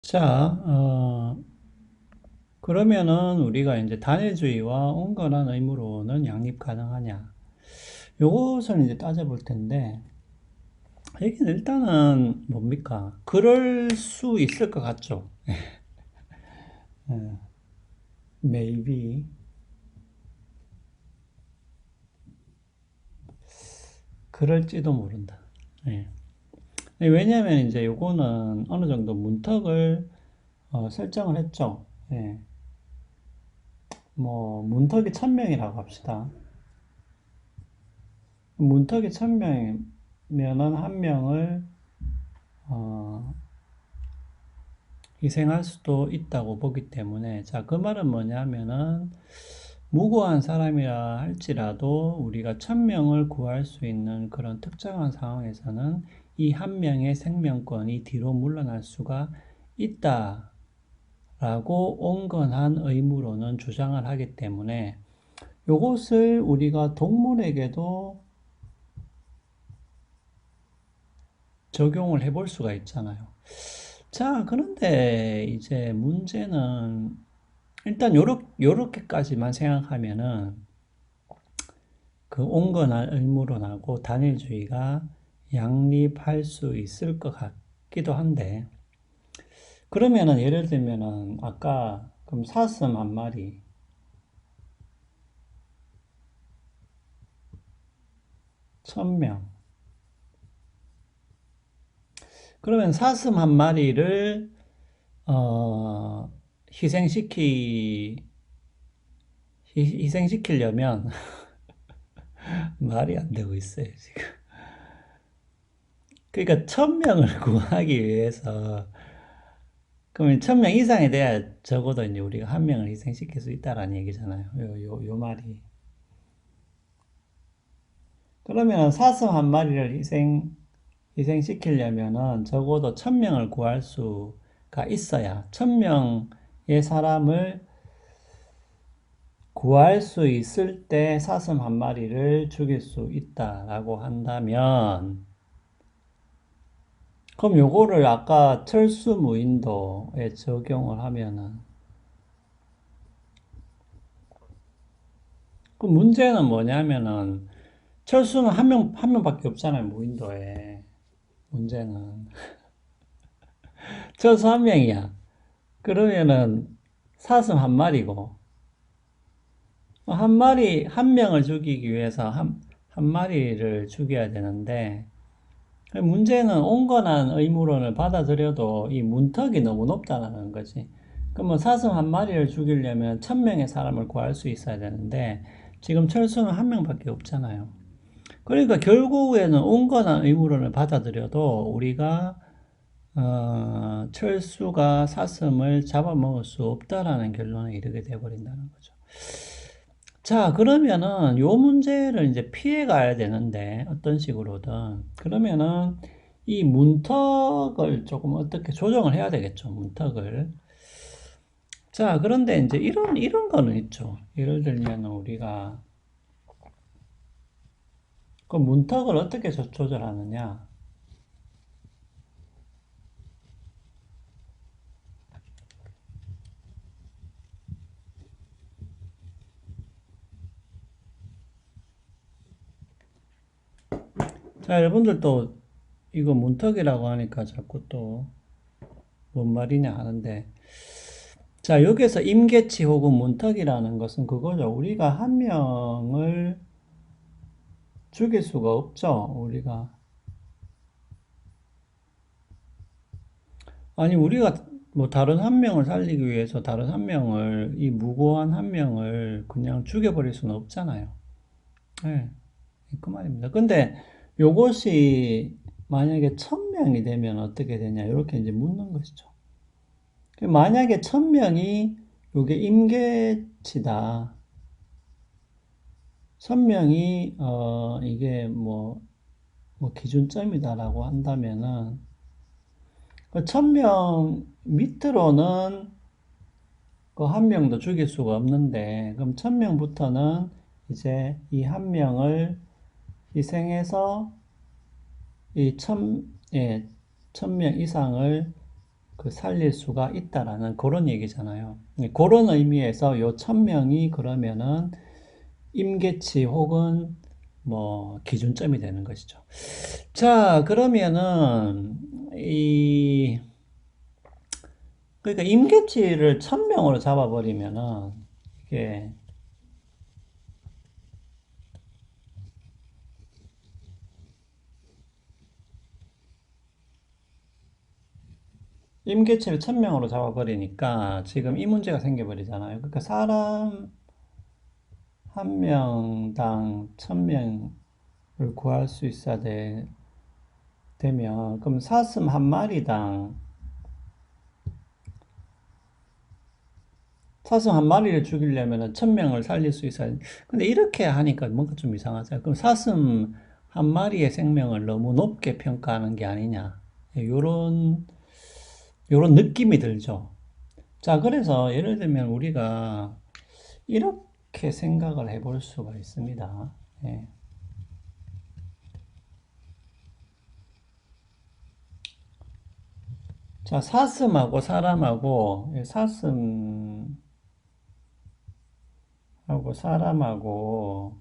자, 그러면은 우리가 이제 단일주의와 온건한 의무로는 양립 가능하냐? 요것을 이제 따져볼 텐데, 여기는 일단은 뭡니까? 그럴 수 있을 것 같죠? maybe. 그럴지도 모른다. 예. 왜냐면 이제 요거는 어느 정도 문턱을 설정을 했죠. 예. 뭐, 문턱이 1000명이라고 합시다. 문턱이 1000명이면은 한 명을 어, 희생할 수도 있다고 보기 때문에, 자, 그 말은 뭐냐면은, 무고한 사람이라 할지라도 우리가 1000명을 구할 수 있는 그런 특정한 상황에서는 이 한 명의 생명권이 뒤로 물러날 수가 있다라고 온건한 의무로는 주장을 하기 때문에, 이것을 우리가 동물에게도 적용을 해볼 수가 있잖아요. 자, 그런데 이제 문제는 일단 요렇게까지만 생각하면은 그 온건한 의무론하고 단일주의가 양립할 수 있을 것 같기도 한데, 그러면은 예를 들면은 아까 그럼 사슴 한 마리 1000명, 그러면 사슴 한 마리를 희생시키 희생시키려면 말이 안 되고 있어요 지금. 그러니까 1000명을 구하기 위해서, 그러면 1000명 이상이 돼야 적어도 이제 우리가 한 명을 희생시킬 수 있다라는 얘기잖아요. 요 말이. 그러면 사슴 한 마리를 희생시키려면은 적어도 1000명을 구할 수가 있어야, 1000명의 사람을 구할 수 있을 때 사슴 한 마리를 죽일 수 있다라고 한다면, 그럼 요거를 아까 철수무인도에 적용을 하면은, 그 문제는 뭐냐면은, 철수는 한 명밖에 없잖아요, 무인도에. 문제는. 철수 한 명이야. 그러면은, 사슴 한 마리고, 한 명을 죽이기 위해서 한 마리를 죽여야 되는데, 문제는 온건한 의무론을 받아들여도 이 문턱이 너무 높다는 거지. 그러면 사슴 한 마리를 죽이려면 1000명의 사람을 구할 수 있어야 되는데, 지금 철수는 한 명밖에 없잖아요. 그러니까 결국에는 온건한 의무론을 받아들여도 우리가 철수가 사슴을 잡아먹을 수 없다라는 결론에 이르게 되어버린다는 거죠. 자, 그러면은 요 문제를 이제 피해 가야 되는데, 어떤 식으로든. 그러면은 이 문턱을 조금 어떻게 조정을 해야 되겠죠, 문턱을. 자, 그런데 이제 이런 거는 있죠. 예를 들면 우리가 그 문턱을 어떻게 조절하느냐. 자, 여러분들도 이거 문턱이라고 하니까 자꾸 또 뭔 말이냐 하는데, 자, 여기서 임계치 혹은 문턱이라는 것은 그거죠. 우리가 한 명을 죽일 수가 없죠. 우리가 뭐 다른 한 명을 살리기 위해서 다른 한 명을, 이 무고한 한 명을 그냥 죽여버릴 수는 없잖아요. 네, 그 말입니다. 근데 요것이 만약에 1000명이 되면 어떻게 되냐, 이렇게 이제 묻는 것이죠. 만약에 1000명이 요게 임계치다. 1000명이, 이게 뭐 기준점이다라고 한다면은, 그 1000명 밑으로는 그 한 명도 죽일 수가 없는데, 그럼 1000명부터는 이제 이 한 명을 희생해서 이 예, 1000명 이상을 그 살릴 수가 있다라는 그런 얘기잖아요. 그런 의미에서 요 1000명이 그러면은 임계치 혹은 뭐 기준점이 되는 것이죠. 자, 그러면은 그러니까 임계치를 1000명으로 잡아버리면은 이게 임계치를 1000명으로 잡아버리니까 지금 이 문제가 생겨버리잖아요. 그러니까 사람 한 명당 1000명을 구할 수 있어야 되면, 그럼 사슴 한 마리당, 사슴 한 마리를 죽이려면 1000명을 살릴 수 있어야 돼. 근데 이렇게 하니까 뭔가 좀 이상하잖아요. 그럼 사슴 한 마리의 생명을 너무 높게 평가하는 게 아니냐. 요런 느낌이 들죠. 자, 그래서 예를 들면 우리가 이렇게 생각을 해볼 수가 있습니다. 예. 자, 사슴하고 사람하고, 사람하고,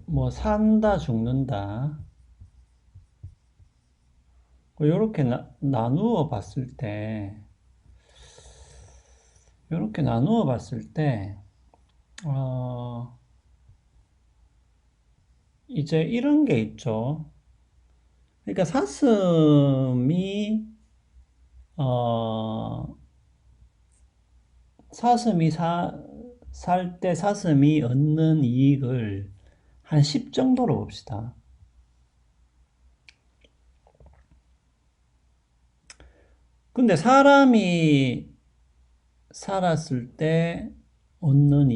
뭐, 산다, 죽는다. 요렇게 나누어 봤을 때, 요렇게 나누어 봤을 때, 어, 이제 이런 게 있죠. 그러니까 어, 사슴이 살 때 사슴이 얻는 이익을 한 10 정도로 봅시다. 근데 사람이 살았을 때 얻는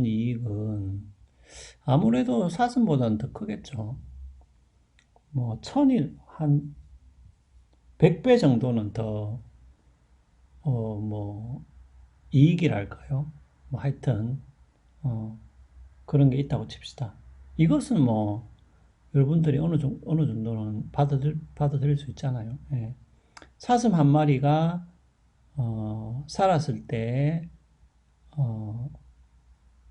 이익은 아무래도 사슴보다는 더 크겠죠. 뭐, 한 100배 정도는 더, 뭐, 이익이랄까요? 뭐, 하여튼, 어, 그런 게 있다고 칩시다. 이것은 뭐, 여러분들이 어느 정도는 받아들일 수 있잖아요. 예. 사슴 한 마리가, 살았을 때, 어,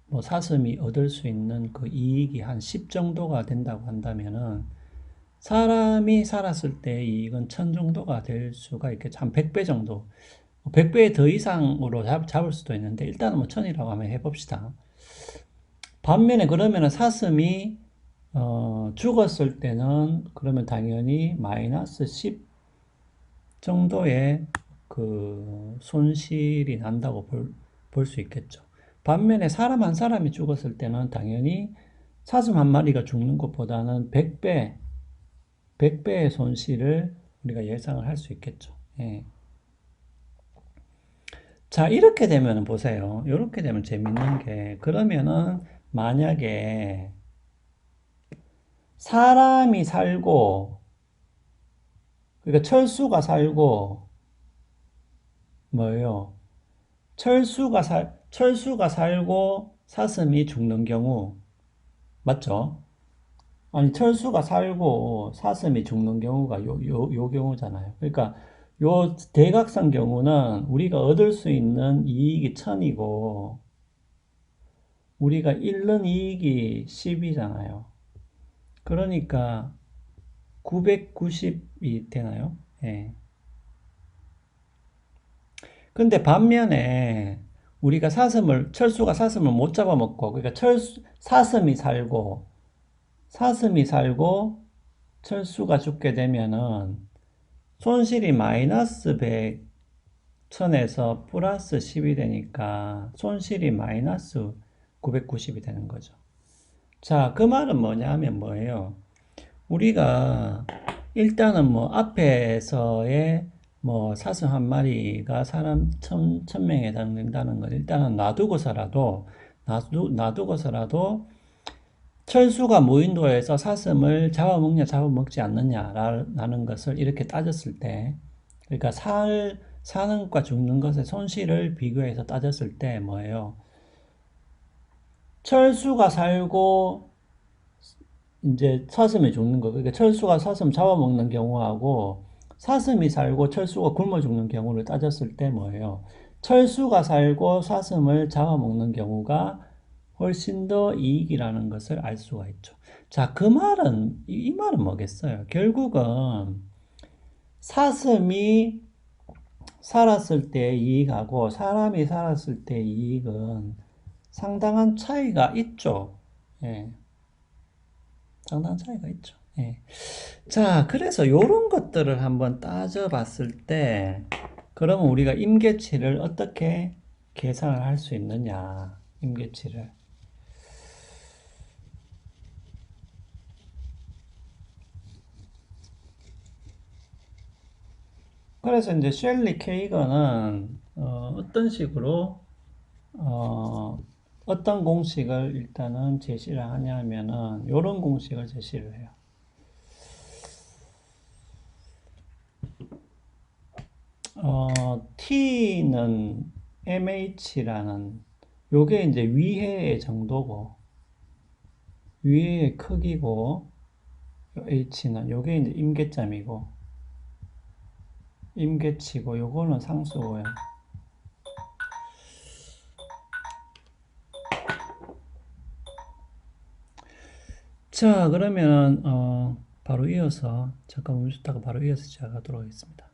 뭐 사슴이 얻을 수 있는 그 이익이 한 10 정도가 된다고 한다면은 사람이 살았을 때 이익은 1000 정도가 될 수가 있겠죠. 한 100배 정도. 100배 더 이상으로 잡을 수도 있는데 일단은 뭐 1000이라고 하면 해봅시다. 반면에 그러면은 사슴이 죽었을 때는 그러면 당연히 마이너스 10 정도의 그 손실이 난다고 볼 수 있겠죠. 반면에 사람 한 사람이 죽었을 때는 당연히 사슴 한 마리가 죽는 것보다는 100배의 손실을 우리가 예상을 할 수 있겠죠. 예. 자, 이렇게 되면 보세요. 이렇게 되면 재밌는 게, 그러면은 만약에 사람이 살고, 그러니까 철수가 뭐예요? 철수가 살고 사슴이 죽는 경우, 맞죠? 아니, 철수가 살고 사슴이 죽는 경우가 요 경우잖아요. 그러니까 요 대각선 경우는 우리가 얻을 수 있는 이익이 1000이고, 우리가 잃는 이익이 10이잖아요. 그러니까 990이 되나요? 예. 근데 반면에 우리가 철수가 사슴을 못 잡아먹고, 그러니까 사슴이 살고 철수가 죽게 되면은 손실이 마이너스 100, 1000에서 플러스 10이 되니까 손실이 마이너스 990이 되는 거죠. 자, 그 말은 뭐냐 하면 뭐예요? 우리가 일단은 뭐 앞에서의 뭐 사슴 한 마리가 사람 1000명에 해당된다는 걸 일단은 놔두고서라도 철수가 무인도에서 사슴을 잡아먹냐 잡아먹지 않느냐라는 것을 이렇게 따졌을 때, 그러니까 사는 것과 죽는 것의 손실을 비교해서 따졌을 때 뭐예요? 철수가 살고 이제 사슴이 죽는 거. 그러니까 철수가 사슴 잡아먹는 경우하고 사슴이 살고 철수가 굶어 죽는 경우를 따졌을 때 뭐예요? 철수가 살고 사슴을 잡아먹는 경우가 훨씬 더 이익이라는 것을 알 수가 있죠. 자, 그 말은, 이 말은 뭐겠어요? 결국은 사슴이 살았을 때의 이익하고 사람이 살았을 때의 이익은 상당한 차이가 있죠. 예, 상당한 차이가 있죠. 예. 자, 그래서 이런 것들을 한번 따져봤을 때, 그러면 우리가 임계치를 어떻게 계산을 할 수 있느냐, 임계치를. 그래서 이제 셸리 케이건은 어떤 식으로 어떤 공식을 일단은 제시를 하냐면은 이런 공식을 제시를 해요. T는 MH라는 요게 이제 위해의 정도고 위해의 크기고 H는 요게 이제 임계점이고 임계치고 요거는 상수고요. 자, 그러면 바로 이어서 잠깐 멈췄다가 바로 이어서 시작하도록 하겠습니다.